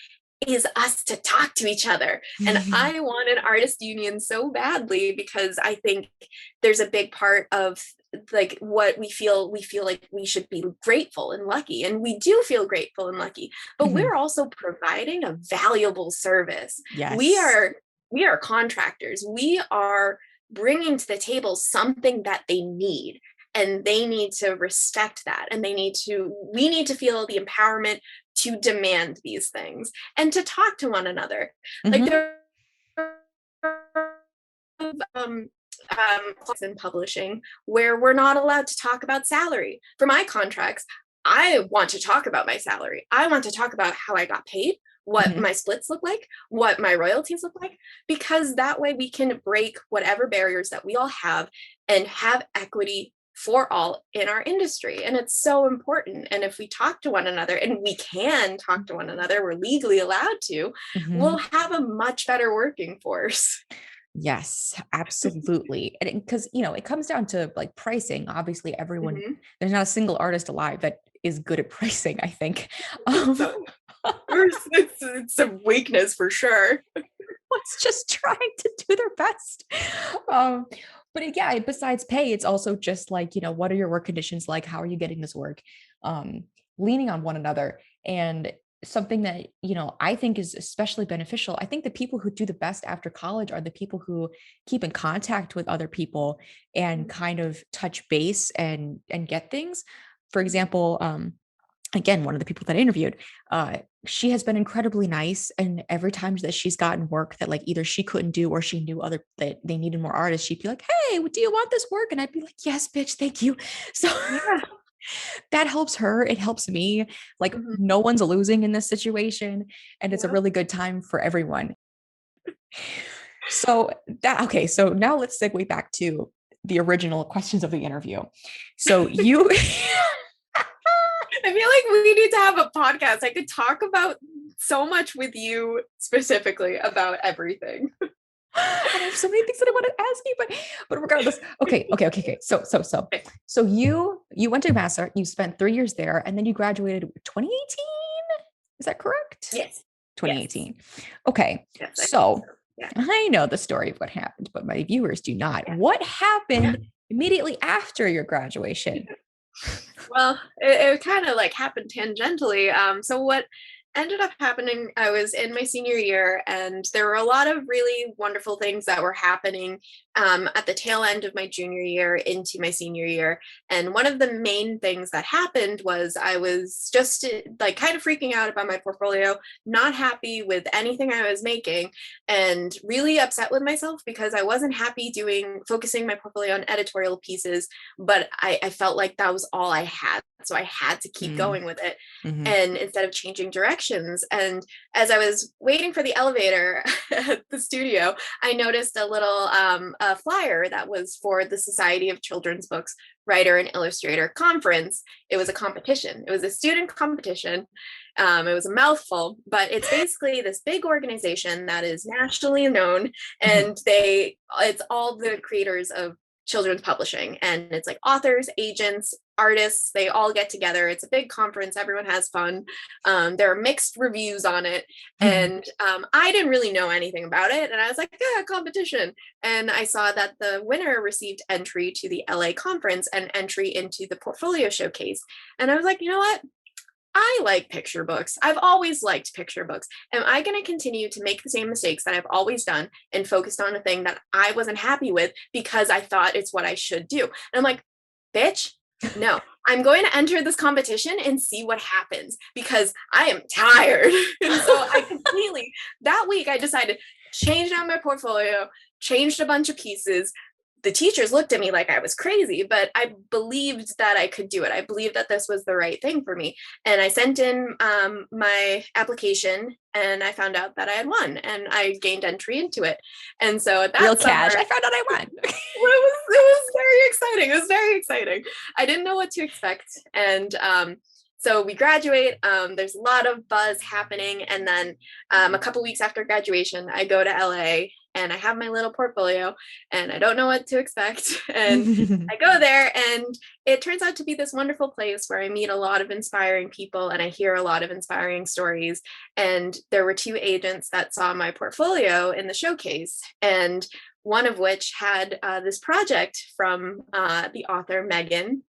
is us to talk to each other. And I want an artist union so badly because I think there's a big part of like what we feel like we should be grateful and lucky, and we do feel grateful and lucky, but Mhm. we're also providing a valuable service. we Yes. are we are contractors. We are bringing to the table something that they need, and they need to respect that, and we need to feel the empowerment to demand these things and to talk to one another. Like Mhm. there um, in publishing where we're not allowed to talk about salary. For my contracts, I want to talk about my salary. I want to talk about how I got paid, what Mhm. my splits look like, what my royalties look like, because that way we can break whatever barriers that we all have and have equity for all in our industry. And it's so important. And if we talk to one another, and we can talk to one another, we're legally allowed to, we'll Mhm. have a much better working force. Yes, absolutely. And because, it comes down to like pricing. Obviously, everyone, Mhm. there's not a single artist alive that is good at pricing, I think. Um, So it's a weakness for sure. Everyone's just trying to do their best. Um, but yeah, besides pay, it's also just like, what are your work conditions like? How are you getting this work? Um, Leaning on one another. And something that, I think is especially beneficial. I think the people who do the best after college are the people who keep in contact with other people and kind of touch base and get things. For example, again, one of the people that I interviewed, she has been incredibly nice. And every time that she's gotten work that like either she couldn't do or she knew other that they needed more artists, she'd be like, "Hey, do you want this work?" And I'd be like, "Yes, bitch, thank you." So Yeah. that helps her. It helps me. Like Mhm. no one's losing in this situation. And it's a Yep. really good time for everyone. So okay. So now let's segue back to the original questions of the interview. So you, I feel like we need to have a podcast. I could talk about so much with you specifically about everything. I have so many things that I want to ask you, but regardless, okay. Okay. So you went to Master, you spent 3 years there, and then you graduated 2018. Is that correct? Yes. Yes. 2018. Okay, Yes, I think so. so Yeah. I know the story of what happened, but my viewers do not. Yeah. What happened immediately after your graduation? Well, it kind of like happened tangentially. So what ended up happening, I was in my senior year, and there were a lot of really wonderful things that were happening at the tail end of my junior year into my senior year. And one of the main things that happened was I was just like kind of freaking out about my portfolio, not happy with anything I was making, and really upset with myself because I wasn't happy focusing my portfolio on editorial pieces, but I felt like that was all I had. So I had to keep Mm, going with it. mhm, And instead of changing directions. And as I was waiting for the elevator at the studio, I noticed a little a flyer that was for the Society of Children's Books Writer and Illustrator Conference. It was a competition, it was a student competition. It was a mouthful, but it's basically this big organization that is nationally known, mhm, and it's all the creators of children's publishing, and it's like authors, agents, artists, they all get together. It's a big conference, everyone has fun. There are mixed reviews on it, mhm, and I didn't really know anything about it, and I was like, yeah, competition. And I saw that the winner received entry to the LA conference and entry into the portfolio showcase, and I was like, you know what, I like picture books. I've always liked picture books. Am I going to continue to make the same mistakes that I've always done and focused on a thing that I wasn't happy with because I thought it's what I should do? And I'm like, bitch, no, I'm going to enter this competition and see what happens because I am tired. And so that week, I decided, changed out my portfolio, changed a bunch of pieces. The teachers looked at me like I was crazy, but I believed that I could do it. I believed that this was the right thing for me. And I sent in my application, and I found out that I had won, and I gained entry into it. And so Real that cash. summer, I found out I won. it was very exciting. It was very exciting. I didn't know what to expect. And so we graduate. There's a lot of buzz happening. And then a couple weeks after graduation, I go to LA and I have my little portfolio and I don't know what to expect. And I go there, and it turns out to be this wonderful place where I meet a lot of inspiring people and I hear a lot of inspiring stories. And there were two agents that saw my portfolio in the showcase, and one of which had this project from the author Megan,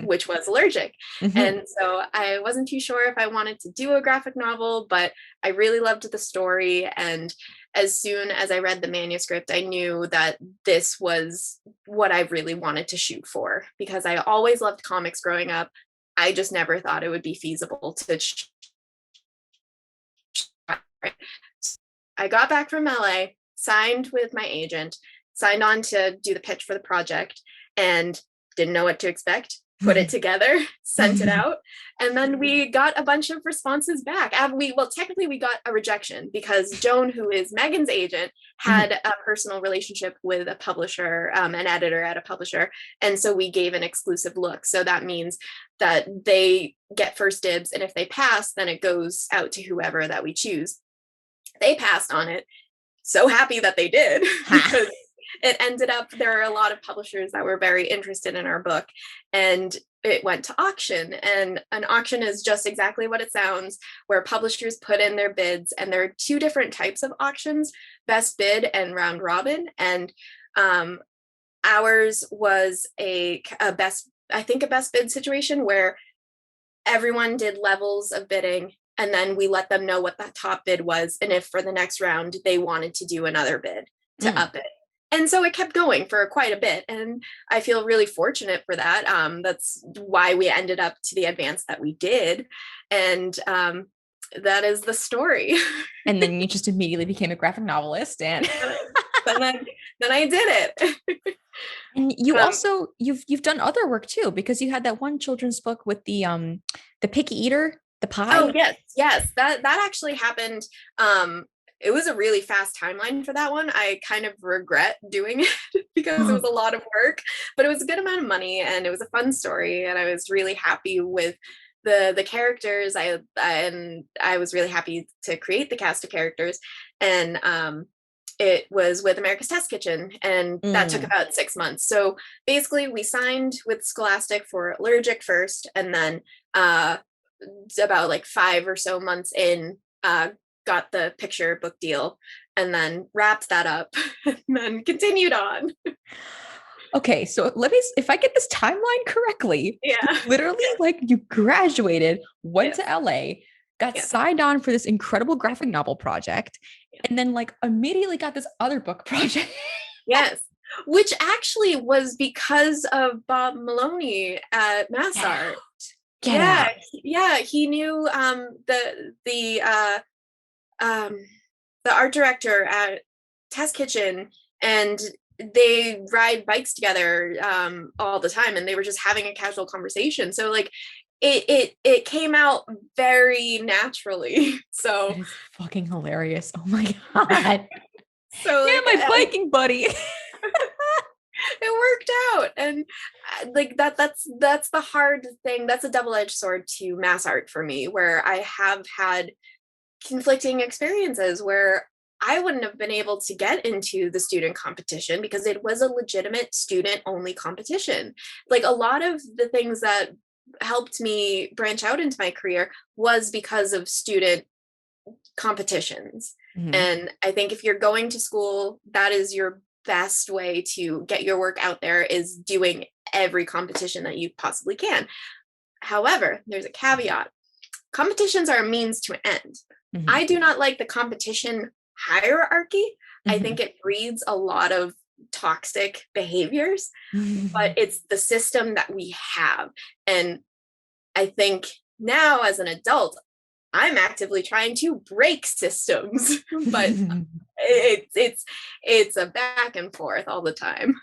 which was allergic. Mhm. And so I wasn't too sure if I wanted to do a graphic novel, but I really loved the story. And as soon as I read the manuscript, I knew that this was what I really wanted to shoot for because I always loved comics growing up. I just never thought it would be feasible to. I got back from LA, signed with my agent, signed on to do the pitch for the project, and didn't know what to expect. Put it together, sent it out, and then we got a bunch of responses back. Technically, we got a rejection because Joan, who is Megan's agent, Mhm. had a personal relationship with a publisher, an editor at a publisher, and so we gave an exclusive look. So that means that they get first dibs, and if they pass, then it goes out to whoever that we choose. They passed on it. So happy that they did Ha. because it ended up, there are a lot of publishers that were very interested in our book, and it went to auction. And an auction is just exactly what it sounds, where publishers put in their bids, and there are two different types of auctions: best bid and round robin. And um, ours was a best bid situation where everyone did levels of bidding, and then we let them know what that top bid was, and if for the next round they wanted to do another bid to Mm. up it. And so it kept going for quite a bit, and I feel really fortunate for that. That's why we ended up to the advance that we did. And that is the story. And then you just immediately became a graphic novelist, and then, I, then I did it. And you Um, also you've done other work too, because you had that one children's book with the picky eater, the oh pie. yes, yes, that actually happened. Um, it was a really fast timeline for that one. I kind of regret doing it because it was a lot of work, but it was a good amount of money and it was a fun story, and I was really happy with the characters. And I was really happy to create the cast of characters, and it was with America's Test Kitchen, and that took Mm. about 6 months. So basically, we signed with Scholastic for Allergic first, and then about like 5 or so months in, got the picture book deal, and then wrapped that up, and then continued on. Okay, so if I get this timeline correctly, you Yeah. literally like you graduated, went Yes. to LA, got Yes. signed on for this incredible graphic novel project, Yeah. and then like immediately got this other book project. Yes. Which actually was because of Bob Maloney at Get out. Massart. Get Yeah, out. yeah, he knew um the art director at Test Kitchen, and they ride bikes together all the time, and they were just having a casual conversation. So like it came out very naturally. That So is fucking hilarious. Oh my God. so Yeah, like my biking buddy. it worked out, and like that's the hard thing. That's a double-edged sword to mass art for me, where I have had conflicting experiences where I wouldn't have been able to get into the student competition because it was a legitimate student only competition. Like a lot of the things that helped me branch out into my career was because of student competitions. Mhm. And I think if you're going to school, that is your best way to get your work out there, is doing every competition that you possibly can. However, there's a caveat. Competitions are a means to an end. Mhm. I do not like the competition hierarchy. I think Mhm. it breeds a lot of toxic behaviors, but it's the system that we have. And I think now as an adult, I'm actively trying to break systems, but it's a back and forth all the time.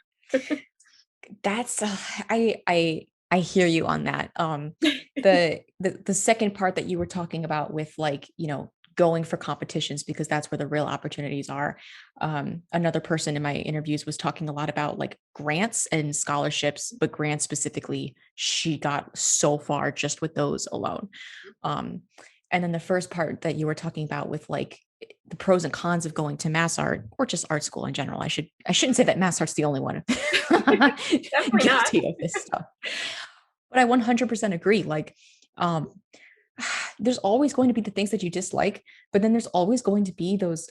That's I hear you on that. The second part that you were talking about with like, going for competitions because that's where the real opportunities are. Another person in my interviews was talking a lot about like grants and scholarships, but grants specifically, she got so far just with those alone. Um, and then the first part that you were talking about with like the pros and cons of going to mass art or just art school in general. I shouldn't say that mass art's the only one Definitely not. guilty of this stuff. But I 100% agree. Like, um, there's always going to be the things that you dislike, but then there's always going to be those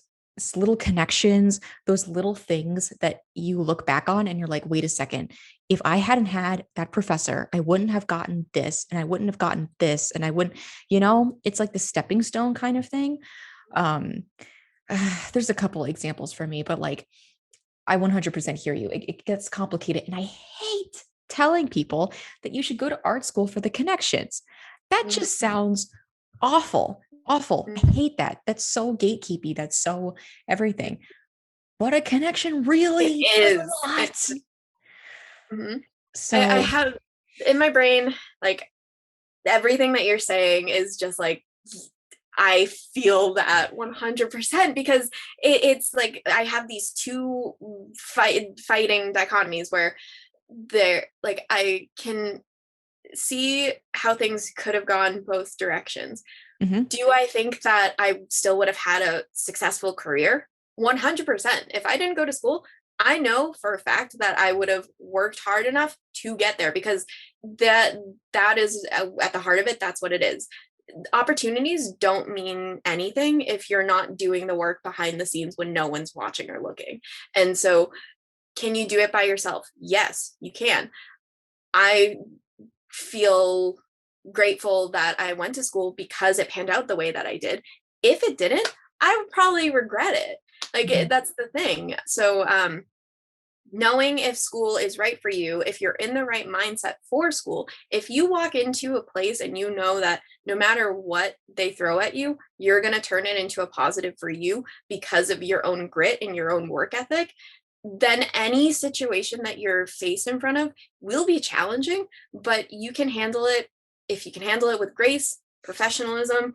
little connections, those little things that you look back on and you're like, wait a second, if I hadn't had that professor, I wouldn't have gotten this and I wouldn't have gotten this and I wouldn't, it's like the stepping stone kind of thing. Um, there's a couple examples for me, but like I 100% hear you. It gets complicated. And I hate telling people that you should go to art school for the connections. That Mhm. just sounds awful. Awful. I Mhm. hate that. That's so gatekeepy. That's so everything. But a connection It really does is. a lot. Mhm. I So, have in my brain, like everything that you're saying is just like I feel that 100% because it's like I have these two fighting dichotomies where they're like I can see how things could have gone both directions. mhm, Do I think that I still would have had a successful career? 100%. If I didn't go to school, I know for a fact that I would have worked hard enough to get there, because that that is at the heart of it. That's what it is. Opportunities don't mean anything if you're not doing the work behind the scenes when no one's watching or looking. And so, can you do it by yourself? Yes, you can. I feel grateful that I went to school because it panned out the way that I did. If it didn't, I would probably regret it. Like mhm, that's the thing. So knowing if school is right for you, if you're in the right mindset for school, if you walk into a place and you know that no matter what they throw at you, you're going to turn it into a positive for you because of your own grit and your own work ethic, then any situation that you're faced in front of will be challenging, but you can handle it. If you can handle it with grace, professionalism,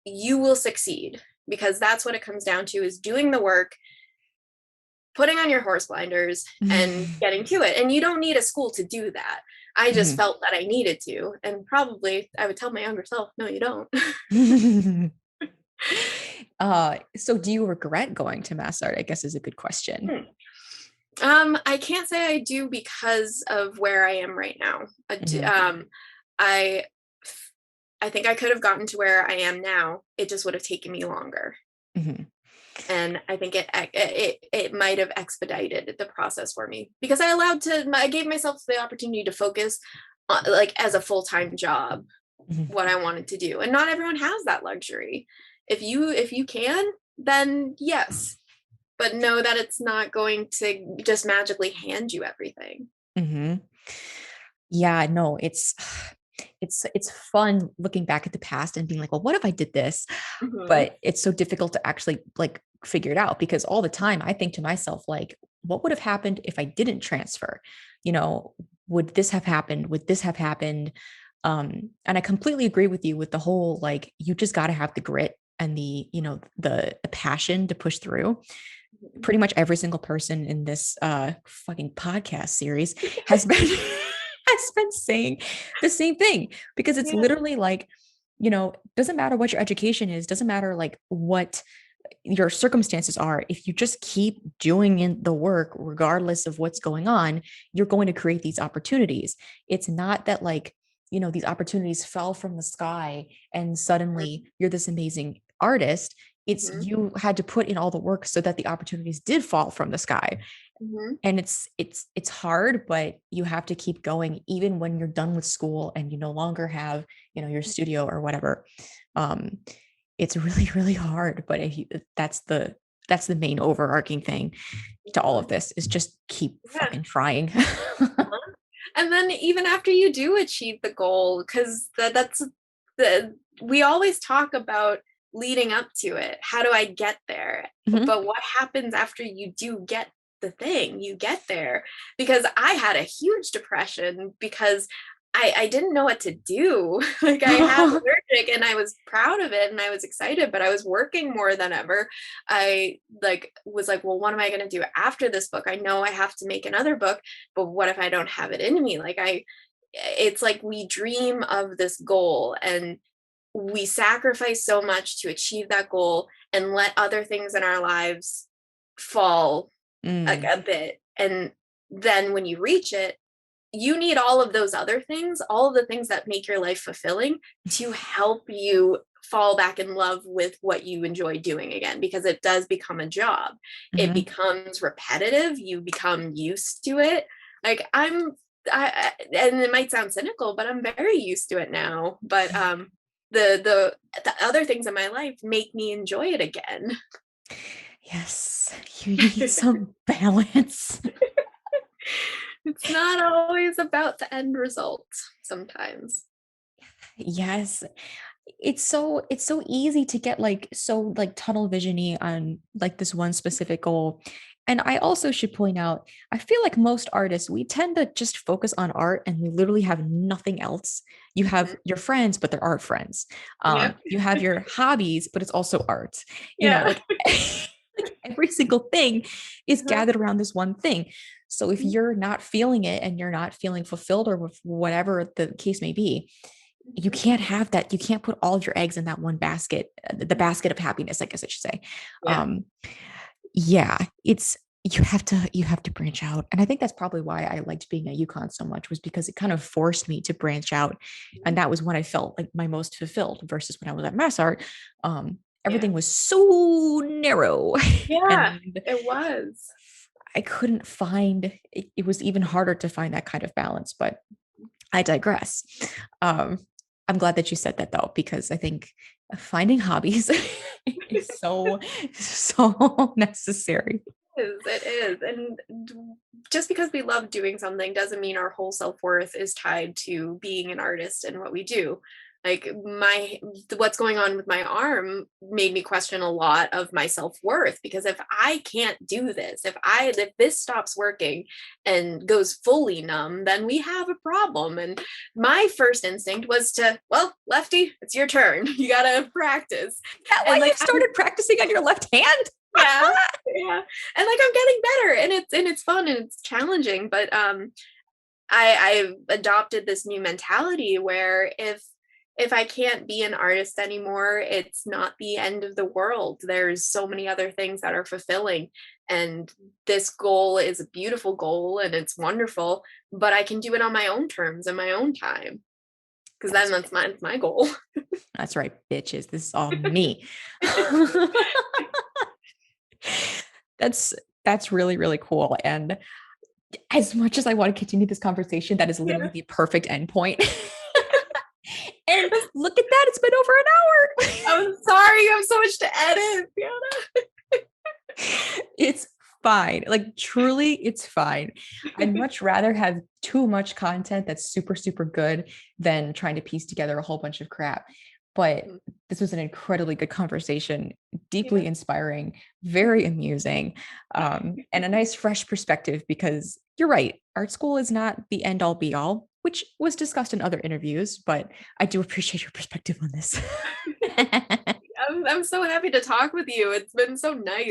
you will succeed, because that's what it comes down to, is doing the work, putting on your horse blinders and getting to it. And you don't need a school to do that. I just felt that I needed to. And probably I would tell my younger self, no, you don't. So do you regret going to mass art, I guess, is a good question. I can't say I do, because of where I am right now. I I think I could have gotten to where I am now. It just would have taken me longer. And I think it might have expedited the process for me, because I gave myself the opportunity to focus on, like, as a full-time job, what I wanted to do. And not everyone has that luxury. If you can, then yes, but know that it's not going to just magically hand you everything. Yeah, no, it's fun looking back at the past and being like, well, what if I did this? But it's so difficult to actually like figure it out, because all the time I think to myself, like, what would have happened if I didn't transfer? You know, would this have happened? Would this have happened? And I completely agree with you with the whole, like, you just got to have the grit and the, you know, the passion to push through. Pretty much every single person in this fucking podcast series has been has been saying the same thing, because it's literally like, you know, doesn't matter what your education is, doesn't matter like what your circumstances are. If you just keep doing in the work, regardless of what's going on, you're going to create these opportunities. It's not that, like, you know, these opportunities fell from the sky and suddenly you're this amazing artist. It's you had to put in all the work so that the opportunities did fall from the sky. And it's hard, but you have to keep going even when you're done with school and you no longer have, you know, your studio or whatever. It's really, really hard, but that's the main overarching thing to all of this, is just keep fucking trying. And then even after you do achieve the goal, because that's we always talk about leading up to it. How do I get there? But what happens after you do get the thing? You get there. Because I had a huge depression, because I didn't know what to do. Like, I had allergic and I was proud of it and I was excited, but I was working more than ever. I was like, well, what am I going to do after this book? I know I have to make another book, but what if I don't have it in me? It's like we dream of this goal and we sacrifice so much to achieve that goal and let other things in our lives fall a bit. And then when you reach it, you need all of those other things, all of the things that make your life fulfilling, to help you fall back in love with what you enjoy doing again, because it does become a job. It becomes repetitive. You become used to it. Like and it might sound cynical, but I'm very used to it now. But the other things in my life make me enjoy it again. Yes, you need some balance. It's not always about the end result sometimes. Yes. It's so easy to get like so like tunnel visiony on like this one specific goal. And I also should point out, I feel like most artists, we tend to just focus on art and we literally have nothing else. You have your friends, but they're art friends. Yep. You have your hobbies, but it's also art. You know, Yeah. like, like every single thing is gathered around this one thing. So if you're not feeling it and you're not feeling fulfilled, or with whatever the case may be, you can't have that. You can't put all of your eggs in that one basket, the basket of happiness, I guess I should say. Yeah. Yeah, it's you have to branch out. And I think that's probably why I liked being at UConn so much, was because it kind of forced me to branch out. And that was when I felt like my most fulfilled, versus when I was at mass art. Everything was so narrow. Yeah, And it was. I couldn't find it was even harder to find that kind of balance, but I digress. Um, I'm glad that you said that though, because I think finding hobbies is so necessary. It is. And just because we love doing something doesn't mean our whole self-worth is tied to being an artist and what we do. Like what's going on with my arm made me question a lot of my self-worth, because if I can't do this, if this stops working and goes fully numb, then we have a problem. And my first instinct was to, well, Lefty, it's your turn. You gotta practice. That why And you like started practicing on your left hand? yeah, yeah. And like I'm getting better, and it's fun and it's challenging. But I've adopted this new mentality where if I can't be an artist anymore, it's not the end of the world. There's so many other things that are fulfilling. And this goal is a beautiful goal and it's wonderful, but I can do it on my own terms and my own time. Because then that's my goal. That's right, bitches. This is all me. That's really, really cool. And as much as I want to continue this conversation, that is literally Yeah. the perfect endpoint. And look at that, it's been over an hour. I'm sorry, you have so much to edit, Fiona. It's fine. Like truly, it's fine. I'd much rather have too much content that's super, super good than trying to piece together a whole bunch of crap. But this was an incredibly good conversation, deeply Yeah. inspiring, very amusing, and a nice fresh perspective because you're right. Art school is not the end all be all, which was discussed in other interviews, but I do appreciate your perspective on this. I'm so happy to talk with you. It's been so nice.